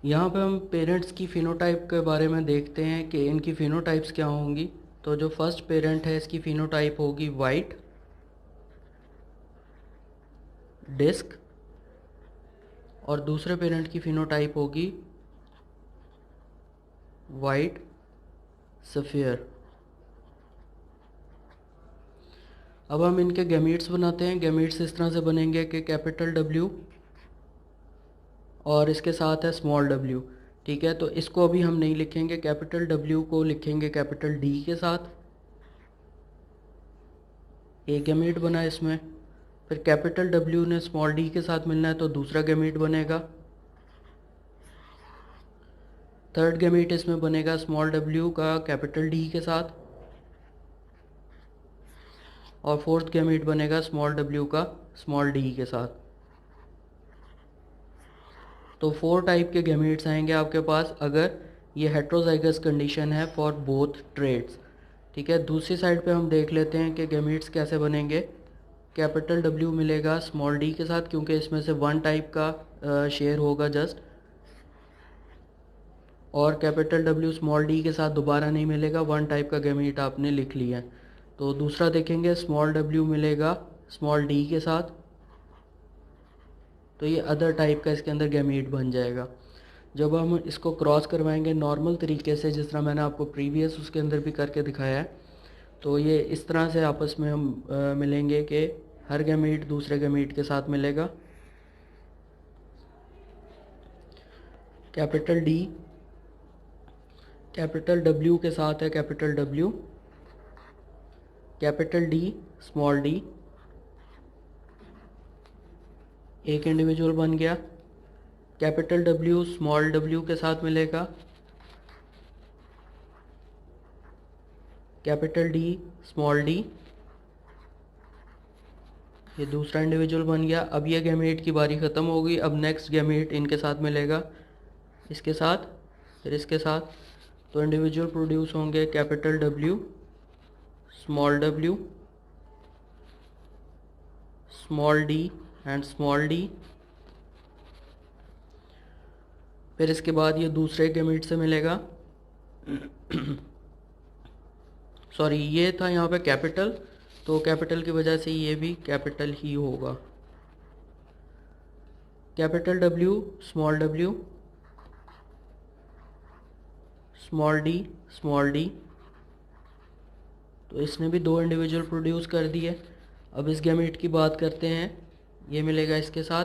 यहाँ पे हम पेरेंट्स की फिनोटाइप के बारे में देखते हैं कि इनकी फिनोटाइप्स क्या होंगी। तो जो फर्स्ट पेरेंट है इसकी फिनोटाइप होगी वाइट डिस्क, और दूसरे पेरेंट की फिनोटाइप होगी वाइट सफ़ियर। अब हम इनके गैमीट्स बनाते हैं। गैमीट्स इस तरह से बनेंगे कि कैपिटल डब्ल्यू और इसके साथ है स्मॉल डब्ल्यू। ठीक है, तो इसको अभी हम नहीं लिखेंगे, कैपिटल डब्ल्यू को लिखेंगे कैपिटल डी के साथ। एक गैमीट बना इसमें। फिर कैपिटल डब्ल्यू ने स्मॉल डी के साथ मिलना है तो दूसरा गैमीट बनेगा। थर्ड गैमीट इसमें बनेगा स्मॉल डब्ल्यू का कैपिटल डी के साथ, और फोर्थ गैमीट बनेगा स्मॉल डब्ल्यू का स्मॉल डी के साथ। तो 4 टाइप के गैमीट्स आएंगे आपके पास अगर ये हेट्रोजाइगस कंडीशन है फॉर बोथ ट्रेड्स। ठीक है, दूसरी साइड पे हम देख लेते हैं कि गैमीट्स कैसे बनेंगे। कैपिटल डब्ल्यू मिलेगा स्मॉल डी के साथ क्योंकि इसमें से 1 टाइप का शेयर होगा जस्ट, और कैपिटल डब्ल्यू स्मॉल डी के साथ दोबारा नहीं मिलेगा, 1 टाइप का गैमीट आपने लिख लिया है। तो दूसरा देखेंगे स्मॉल डब्ल्यू मिलेगा स्मॉल डी के साथ, तो ये अदर टाइप का इसके अंदर गैमीट बन जाएगा। जब हम इसको क्रॉस करवाएंगे नॉर्मल तरीके से, जिस तरह मैंने आपको प्रीवियस उसके अंदर भी करके दिखाया है, तो ये इस तरह से आपस में हम मिलेंगे कि हर गैमीट दूसरे गैमीट के साथ मिलेगा। कैपिटल डी कैपिटल डब्ल्यू के साथ है capital W, capital D small D, एक इंडिविजुअल बन गया। कैपिटल डब्ल्यू स्मॉल डब्ल्यू के साथ मिलेगा, कैपिटल डी स्मॉल डी, ये दूसरा इंडिविजुअल बन गया। अब ये गैमेट की बारी ख़त्म हो गई। अब नेक्स्ट गैमेट इनके साथ मिलेगा, इसके साथ, फिर इसके साथ। तो इंडिविजुअल प्रोड्यूस होंगे capital W small W small D and small D. फिर इसके बाद ये दूसरे गैमेट से मिलेगा सॉरी, ये था यहाँ पे कैपिटल, तो कैपिटल की वजह से ये भी कैपिटल ही होगा। Capital W small D small D, तो इसने भी 2 इंडिविजुअल प्रोड्यूस कर दिए। अब इस गैमेट की बात करते हैं, ये मिलेगा इसके साथ,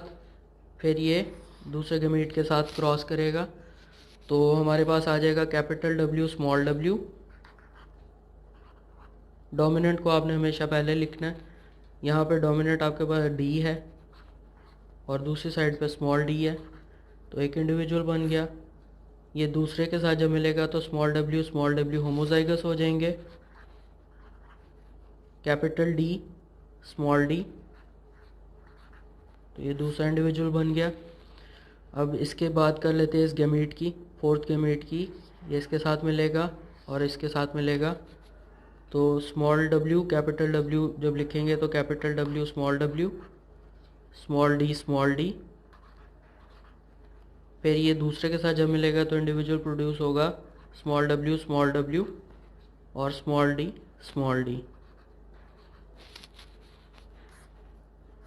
फिर ये दूसरे गैमेट के साथ क्रॉस करेगा, तो हमारे पास आ जाएगा capital W small W. Dominant को आपने हमेशा पहले लिखना है। यहाँ पे डोमिनेंट आपके पास डी है और दूसरी साइड पे स्मॉल डी है, तो एक इंडिविजुअल बन गया। ये दूसरे के साथ जब मिलेगा तो स्मॉल डब्ल्यू होमोजाइगस हो जाएंगे। कैपिटल डी स्मॉल डी, तो ये दूसरा इंडिविजुअल बन गया। अब इसके बाद कर लेते हैं इस गैमेट की, फोर्थ गैमेट की। ये इसके साथ मिलेगा और इसके साथ मिलेगा, तो स्मॉल डब्ल्यू कैपिटल डब्ल्यू जब लिखेंगे तो कैपिटल डब्ल्यू स्मॉल डी, फिर ये दूसरे के साथ जब मिलेगा तो इंडिविजुअल प्रोड्यूस होगा स्मॉल डब्ल्यू और स्मॉल डी।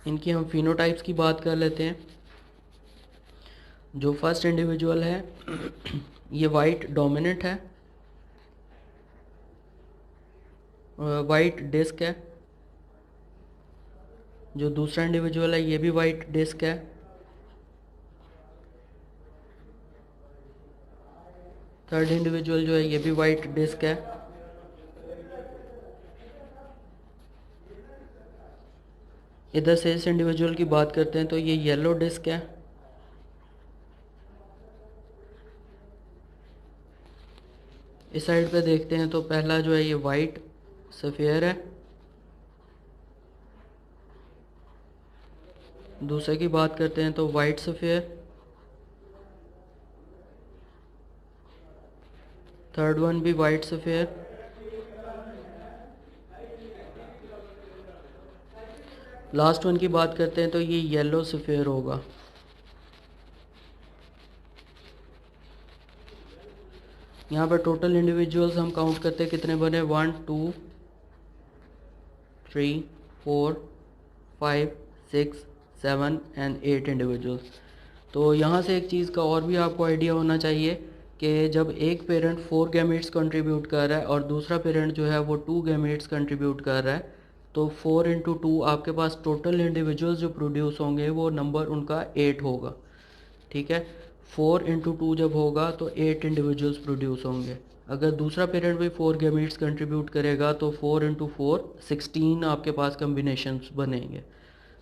इनकी हम फिनोटाइप्स की बात कर लेते हैं। जो फर्स्ट इंडिविजुअल है ये वाइट डोमिनेंट है, वाइट डिस्क है। जो दूसरा इंडिविजुअल है ये भी वाइट डिस्क है। थर्ड इंडिविजुअल जो है ये भी वाइट डिस्क है। इधर से इस इंडिविजुअल की बात करते हैं तो ये येलो डिस्क है। इस साइड पे देखते हैं तो पहला जो है ये वाइट सफ़ेयर है। दूसरे की बात करते हैं तो वाइट सफ़ेयर। थर्ड वन भी वाइट सफ़ेयर। लास्ट वन की बात करते हैं तो ये येलो सफ़ेयर होगा। यहाँ पर टोटल इंडिविजुअल्स हम काउंट करते हैं कितने बने, 1 2 3 4 5 6 7 एंड 8 इंडिविजुअल्स। तो यहाँ से एक चीज़ का और भी आपको आइडिया होना चाहिए कि जब एक पेरेंट 4 गैमेट्स कंट्रीब्यूट कर रहा है और दूसरा पेरेंट जो है वो 2 गैमेट्स कंट्रीब्यूट कर रहा है, तो 4 इंटू 2 आपके पास टोटल इंडिविजुअल्स जो प्रोड्यूस होंगे वो नंबर उनका 8 होगा। ठीक है, 4 इंटू 2 जब होगा तो 8 इंडिविजुअल्स प्रोड्यूस होंगे। अगर दूसरा पेरेंट भी 4 गैमेट्स कंट्रीब्यूट करेगा तो 4 इंटू 4 16 आपके पास कम्बिनेशंस बनेंगे।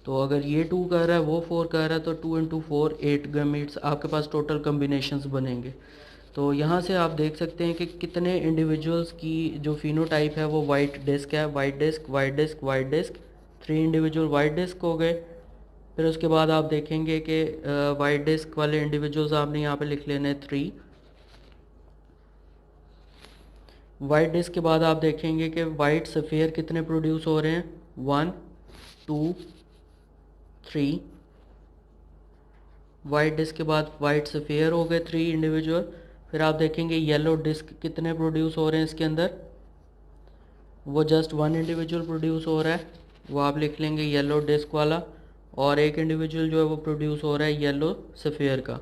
तो अगर ये 2 कर रहा है वो 4 कर रहा है तो 2 इंटू 4 8 गैमेट्स आपके पास टोटल कम्बिनेशंस बनेंगे। तो यहाँ से आप देख सकते हैं कि कितने इंडिविजुअल्स की जो फिनोटाइप है वो वाइट डिस्क है, white disc white disc white disc, 3 individual white disc हो गए। फिर उसके बाद आप देखेंगे कि वाइट डिस्क वाले इंडिविजुअल्स आपने यहाँ पे लिख लेने 3। वाइट डिस्क के बाद आप देखेंगे कि वाइट सफ़ेयर कितने प्रोड्यूस हो रहे हैं, 1 2 3। वाइट डिस्क के बाद वाइट सफ़ेयर हो गए 3 इंडिविजुअल। फिर आप देखेंगे येलो डिस्क कितने प्रोड्यूस हो रहे हैं इसके अंदर, वो जस्ट 1 इंडिविजुअल प्रोड्यूस हो रहा है, वो आप लिख लेंगे येलो डिस्क वाला। और एक इंडिविजुअल जो है वो प्रोड्यूस हो रहा है येलो सफ़ेयर का,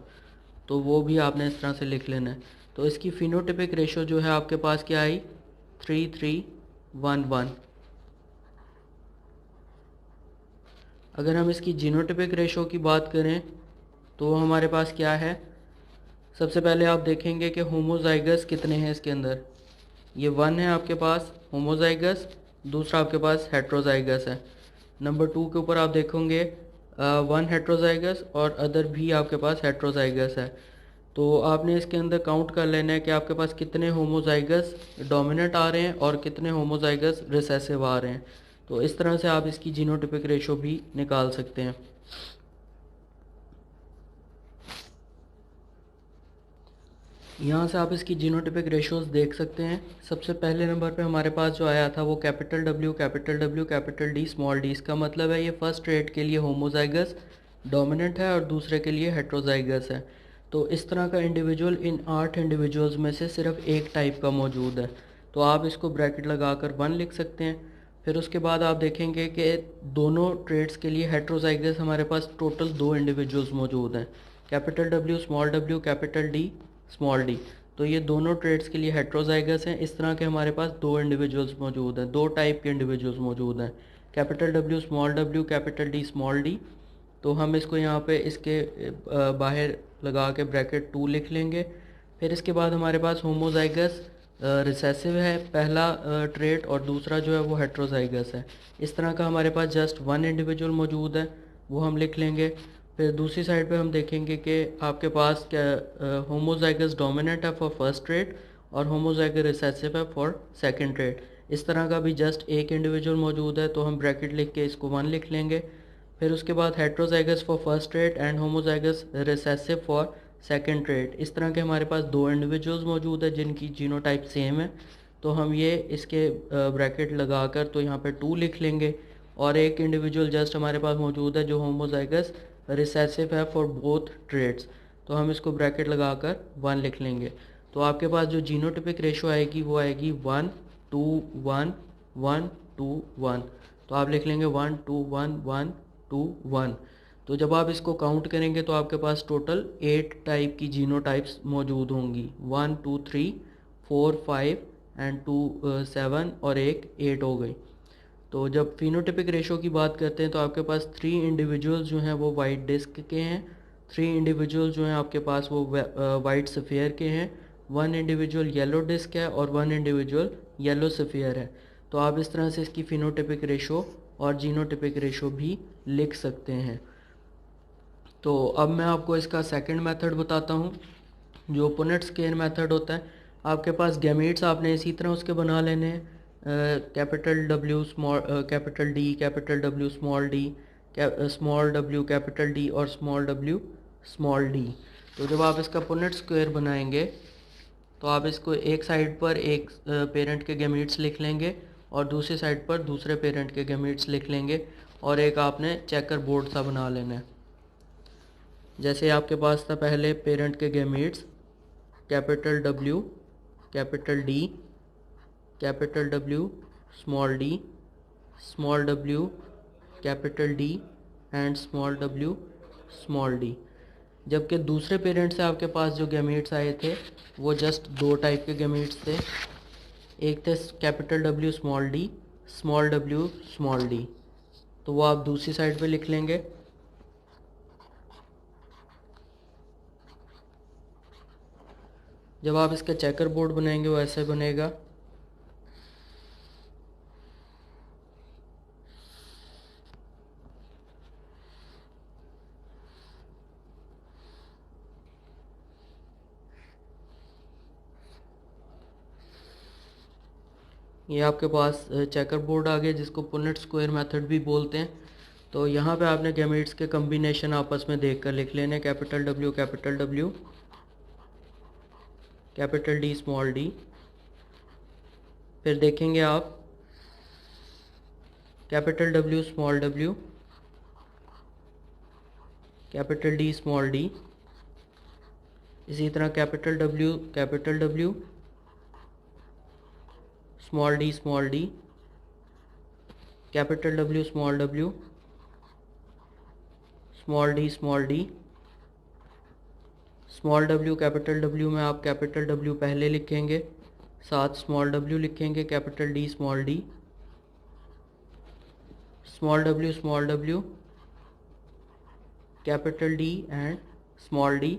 तो वो भी आपने इस तरह से लिख लेना है। तो इसकी फिनोटिपिक रेशो जो है आपके पास क्या आई, 3 3 1 1। अगर हम इसकी जीनोटिपिक रेशो की बात करें तो हमारे पास क्या है, सबसे पहले आप देखेंगे कि होमोजाइगस कितने हैं इसके अंदर। ये 1 है आपके पास होमोजाइगस, दूसरा आपके पास हेट्रोजाइगस है। नंबर 2 के ऊपर आप देखेंगे 1 हेट्रोजाइगस और अदर भी आपके पास हेट्रोजाइगस है। तो आपने इसके अंदर काउंट कर लेना है कि आपके पास कितने होमोजाइगस डोमिनेंट आ रहे हैं और कितने होमोजाइगस रिसेसिव आ रहे हैं। तो इस तरह से आप इसकी जीनोटिपिक रेशो भी निकाल सकते हैं। यहाँ से आप इसकी जीनोटिपिक रेशोज़ देख सकते हैं। सबसे पहले नंबर पे हमारे पास जो आया था वो capital W capital D small d। इसका मतलब है ये फर्स्ट ट्रेट के लिए होमोजाइगस डोमिनेंट है और दूसरे के लिए हेट्रोजाइगस है। तो इस तरह का इंडिविजुअल इन 8 इंडिविजुअल्स में से सिर्फ एक टाइप का मौजूद है। तो आप इसको ब्रैकेट लगा कर 1 लिख सकते हैं। फिर उसके बाद आप देखेंगे कि दोनों ट्रेड्स के लिए हेट्रोजाइगस हमारे पास टोटल 2 इंडिविजुअल्स मौजूद हैं, capital W small w capital D small d। तो ये दोनों ट्रेड्स के लिए हेट्रोजाइगस हैं। इस तरह के हमारे पास 2 इंडिविजुअल्स मौजूद हैं, 2 टाइप के इंडिविजुअल्स मौजूद हैं, capital W small w capital D small d। तो हम इसको यहाँ पे इसके बाहर लगा के ब्रैकेट 2 लिख लेंगे। फिर इसके बाद हमारे पास होमोजाइगस रिसेसिव है पहला ट्रेट और दूसरा जो है वो हेट्रोजाइगस है। इस तरह का हमारे पास जस्ट 1 इंडिविजुअल मौजूद है, वो हम लिख लेंगे। फिर दूसरी साइड पे हम देखेंगे कि आपके पास क्या होमोजाइगस डोमिनेंट है फॉर फर्स्ट ट्रेट और होमोजाइगस रिसेसिव है फॉर सेकंड ट्रेट। इस तरह का भी जस्ट एक इंडिविजुअल मौजूद है, तो हम ब्रैकेट लिख के इसको 1 लिख लेंगे। फिर उसके बाद heterozygous for first trait and homozygous recessive for second trait. इस तरह के हमारे पास 2 इंडिविजुअल्स मौजूद है जिनकी जीनोटाइप सेम है, तो हम ये इसके ब्रैकेट लगाकर तो यहाँ पे 2 लिख लेंगे। और एक इंडिविजुअल जस्ट हमारे पास मौजूद है जो होमोजाइगस रिसेसिव है फॉर बोथ ट्रेड्स, तो हम इसको ब्रैकेट लगाकर 1 लिख लेंगे। तो आपके पास जो जीनोटिपिक रेशो आएगी वो आएगी 1 2 1 1 2 1। तो आप लिख लेंगे 1 2 1 1 2 1। तो जब आप इसको काउंट करेंगे तो आपके पास टोटल 8 टाइप की जीनोटाइप्स मौजूद होंगी, 1 2 3 4 5 एंड 2 7 और एक 8 हो गई। तो जब फिनोटिपिक रेशो की बात करते हैं तो आपके पास 3 इंडिविजुअल्स जो हैं वो वाइट डिस्क के हैं, 3 इंडिविजुअल जो हैं आपके पास वो वाइट सफ़ेयर के हैं, 1 इंडिविजुअल येलो डिस्क है और 1 इंडिविजुअल येलो सफ़ेयर है। तो आप इस तरह से इसकी फिनोटिपिक रेशो और जीनोटिपिक रेशो भी लिख सकते हैं। तो अब मैं आपको इसका सेकंड मेथड बताता हूँ जो पुनेट स्क्वायर मेथड होता है। आपके पास गैमेट्स आपने इसी तरह उसके बना लेने हैं, capital W small capital D capital W small d small w capital D और स्मॉल w स्मॉल d। तो जब आप इसका पुनेट स्क्वायर बनाएंगे तो आप इसको एक साइड पर एक पेरेंट के गैमेट्स लिख लेंगे और दूसरी साइड पर दूसरे पेरेंट के गैमेट्स लिख लेंगे और एक आपने चेकर बोर्ड सा बना लेना है। जैसे आपके पास था पहले पेरेंट के gametes capital W capital D, capital W, small W, capital D and small W, small D. जबकि दूसरे पेरेंट से आपके पास जो गैमीट्स आए थे वो जस्ट दो टाइप के गैमीट्स थे, एक थे capital W small D, small W small D. तो वो आप दूसरी साइड पे लिख लेंगे। जब आप इसका चेकर बोर्ड बनाएंगे वो ऐसे बनेगा। ये आपके पास चेकर बोर्ड आ गया, जिसको पुनेट स्क्वायर मेथड भी बोलते हैं। तो यहाँ पे आपने गैमेट्स के कम्बिनेशन आपस में देख कर लिख लेने, capital W, capital W, capital D, small D. फिर देखेंगे आप capital W, small W, capital D, small D. इसी तरह capital W, capital W, small D, small D, capital W, small W, small D, small D. Small W, capital W में आप capital W पहले लिखेंगे, साथ स्मॉल डब्ल्यू लिखेंगे, capital D, small D, small W, capital D and small D.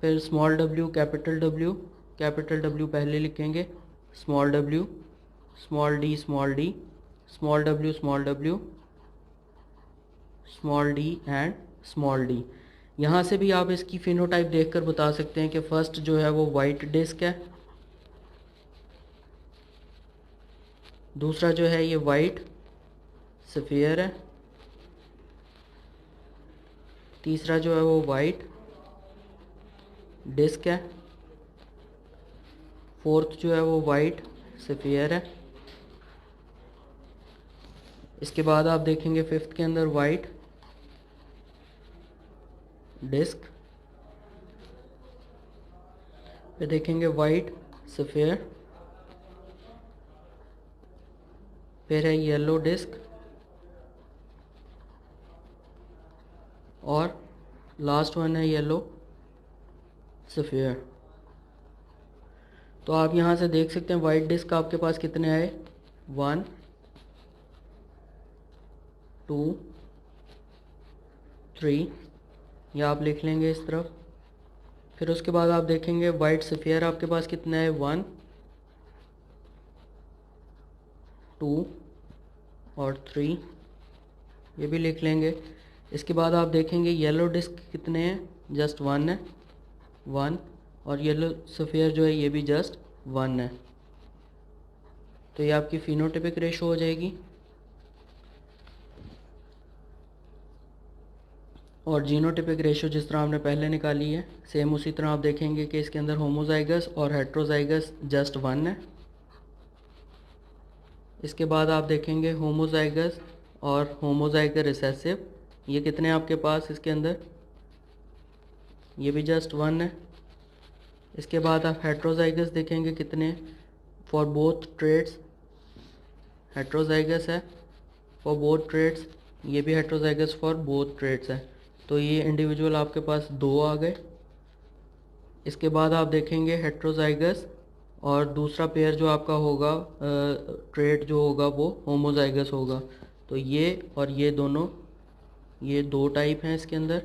फिर small W, capital W पहले लिखेंगे, small W, small D, small D, small W, small D and small D. यहाँ से भी आप इसकी फिनोटाइप देखकर बता सकते हैं कि फर्स्ट जो है वो वाइट डिस्क है, दूसरा जो है ये वाइट स्फीयर है, तीसरा जो है वो वाइट डिस्क है, फोर्थ जो है वो वाइट स्फीयर है। इसके बाद आप देखेंगे फिफ्थ के अंदर वाइट डिस्क, फिर देखेंगे वाइट स्फीयर, फिर है येलो डिस्क और लास्ट वन है येलो स्फीयर। तो आप यहाँ से देख सकते हैं वाइट डिस्क आपके पास कितने आए, 1 2 3, ये आप लिख लेंगे इस तरफ। फिर उसके बाद आप देखेंगे वाइट स्फीयर आपके पास कितने है, 1 2 और 3, ये भी लिख लेंगे। इसके बाद आप देखेंगे येलो डिस्क कितने हैं, जस्ट 1 है, 1, और येलो स्फीयर जो है ये भी जस्ट 1 है। तो ये आपकी फिनोटाइपिक रेशो हो जाएगी। और जीनोटाइपिक रेशो जिस तरह हमने पहले निकाली है, सेम उसी तरह आप देखेंगे कि इसके अंदर होमोजाइगस और हेट्रोजाइगस जस्ट 1 है। इसके बाद आप देखेंगे होमोजाइगस और होमोजाइगस रिसेसिव, ये कितने आपके पास इसके अंदर, ये भी जस्ट 1 है। इसके बाद आप हेट्रोजाइगस देखेंगे कितने, फॉर बोथ ट्रेड्स हेट्रोजाइगस है, फॉर बोथ ट्रेड्स, ये भी हेट्रोजाइगस फॉर बोथ ट्रेड्स है। तो ये इंडिविजुअल आपके पास 2 आ गए। इसके बाद आप देखेंगे हेट्रोजाइगस और दूसरा पेयर जो आपका होगा ट्रेड जो होगा वो होमोजाइगस होगा। तो ये और ये दोनों, ये 2 टाइप हैं इसके अंदर।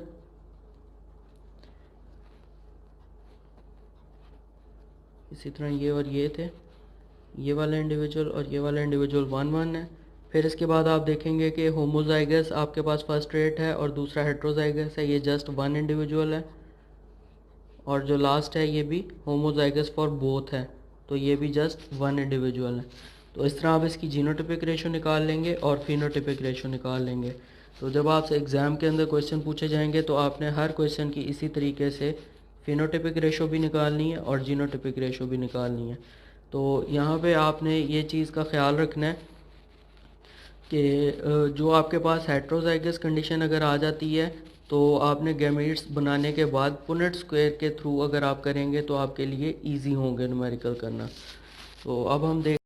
इसी तरह ये और ये थे, ये वाला इंडिविजुअल और ये वाला इंडिविजुअल 1-1 है। फिर इसके बाद आप देखेंगे कि होमोजाइगस आपके पास फर्स्ट ट्रेट है और दूसरा हेट्रोजाइगस है, ये जस्ट 1 इंडिविजुअल है। और जो लास्ट है ये भी होमोजाइगस फॉर बोथ है, तो ये भी जस्ट 1 इंडिविजुअल है। तो इस तरह आप इसकी जीनोटाइपिक रेशो निकाल लेंगे और फिनोटाइपिक रेशो निकाल लेंगे। तो जब आपसे एग्ज़ाम के अंदर क्वेश्चन पूछे जाएंगे तो आपने हर क्वेश्चन की इसी तरीके से फिनोटाइपिक रेशो भी निकालनी है और जीनोटाइपिक रेशो भी निकालनी है। तो यहाँ पे आपने ये चीज़ का ख्याल रखना है कि जो आपके पास हेट्रोजाइगस कंडीशन अगर आ जाती है तो आपने गैमेट्स बनाने के बाद पुनेट स्क्वायर के थ्रू अगर आप करेंगे तो आपके लिए इजी होंगे न्यूमेरिकल करना। तो अब हम देख